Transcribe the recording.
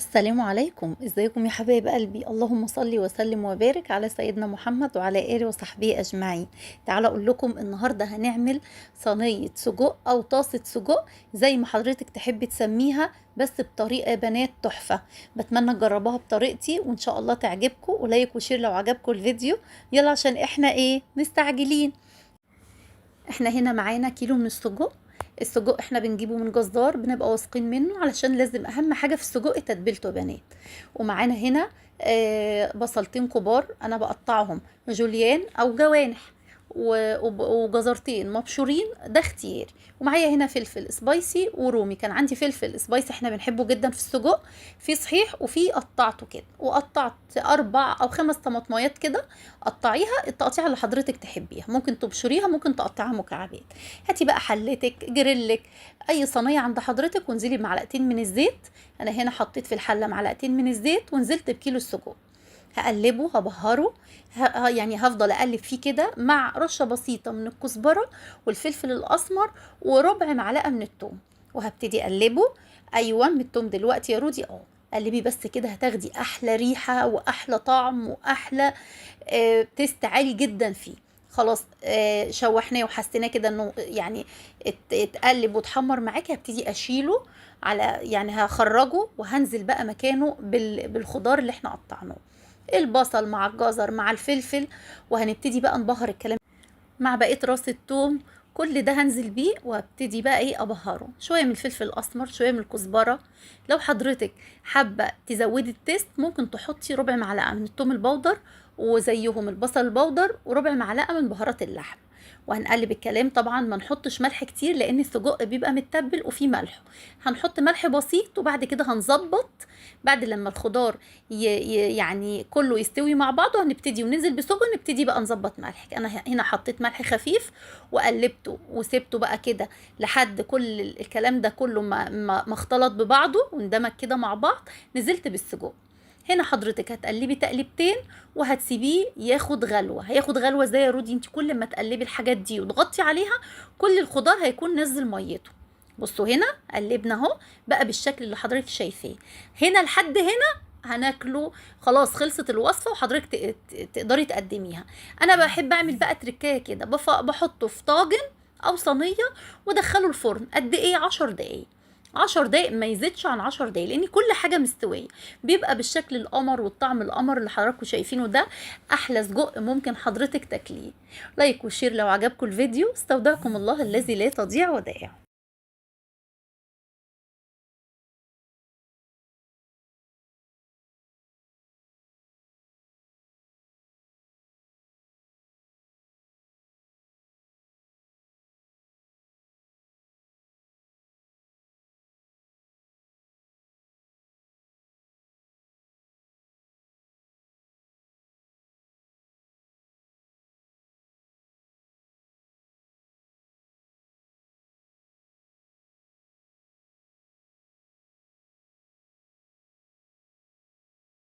السلام عليكم، ازيكم يا حبايب قلبي؟ اللهم صل وسلم وبارك على سيدنا محمد وعلى اله وصحبه اجمعين. تعالى اقول لكم النهارده هنعمل صينيه سجق او طاسه سجق زي ما حضرتك تحبي تسميها، بس بطريقه يا بنات تحفه. بتمنى تجربوها بطريقتي وان شاء الله تعجبكم، ولايك وشير لو عجبكم الفيديو. يلا عشان احنا مستعجلين. احنا هنا معانا كيلو من السجق. السجق احنا بنجيبه من جزار، بنبقى واثقين منه علشان لازم اهم حاجه في السجق تتبيلته يا بنات. ومعانا هنا بصلتين كبار انا بقطعهم جوليان او جوانح، وجزرتين مبشورين، ده اختياري. ومعايا هنا فلفل سبايسي ورومي. كان عندي فلفل سبايسي احنا بنحبه جدا في السجق، في صحيح وفي قطعته كده. وقطعت 4 أو 5 طماطميات كده، قطعيها التقطيعه اللي حضرتك تحبيها، ممكن تبشريها ممكن تقطعيها مكعبات. هاتي بقى حلتك جريلك، اي صينيه عند حضرتك، وانزلي بمعلقتين من الزيت. انا هنا حطيت في الحله معلقتين من الزيت ونزلت بكيلو السجق. هقلبه هبهره، يعني هفضل اقلب فيه كده مع رشه بسيطه من الكزبره والفلفل الاسمر وربع معلقه من الثوم. وهبتدي اقلبه. ايوه، من الثوم دلوقتي يا رودي. قلبي بس كده، هتاخدي احلى ريحه واحلى طعم واحلى تيست عالي جدا فيه. خلاص شوحناه وحسيناه كده انه يعني اتقلب واتحمر معاكي. هبتدي اشيله على، يعني هخرجه وهنزل بقى مكانه بالخضار اللي احنا قطعناه، البصل مع الجزر مع الفلفل. وهنبتدي بقى نبهر الكلام مع بقيه راس الثوم. كل ده هنزل بيه وابتدي بقى ابهره، شويه من الفلفل الاسمر شويه من الكزبره. لو حضرتك حابه تزودي التيست ممكن تحطي ربع معلقه من الثوم البودر، وزيهم البصل البودر، وربع معلقه من بهارات اللحم. وهنقلب الكلام. طبعا ما نحطش ملح كتير لان السجق بيبقى متبل وفيه ملح. هنحط ملح بسيط وبعد كده هنظبط بعد لما الخضار يعني كله يستوي مع بعضه. هنبتدي وننزل بسجق، نبتدي بقى نظبط ملح. انا هنا حطيت ملح خفيف وقلبته وسبته بقى كده لحد كل الكلام ده كله ما اختلط ببعضه واندمج كده مع بعض. نزلت بالسجق. هنا حضرتك هتقلبي تقلبتين وهتسيبيه ياخد غلوه. هياخد غلوه ازاي يا رودي؟ انت كل ما تقلبي الحاجات دي وتغطي عليها كل الخضار هيكون نزل ميته. بصوا هنا قلبنا اهو بقى بالشكل اللي حضرتك شايفاه. هنا لحد هنا هناكله. خلاص خلصت الوصفه وحضرتك تقدري تقدميها. انا بحب اعمل بقى تركايه كده، بحطه في طاجن او صينيه وادخله الفرن. قد ايه؟ 10 دقايق. 10 دقايق، ما يزيدش عن 10 دقايق، لان كل حاجه مستويه بيبقى بالشكل القمر والطعم القمر اللي حضراتكم شايفينه ده. احلى سجق ممكن حضرتك تاكليه. لايك وشير لو عجبكم الفيديو. استودعكم الله الذي لا تضيع ودائعه.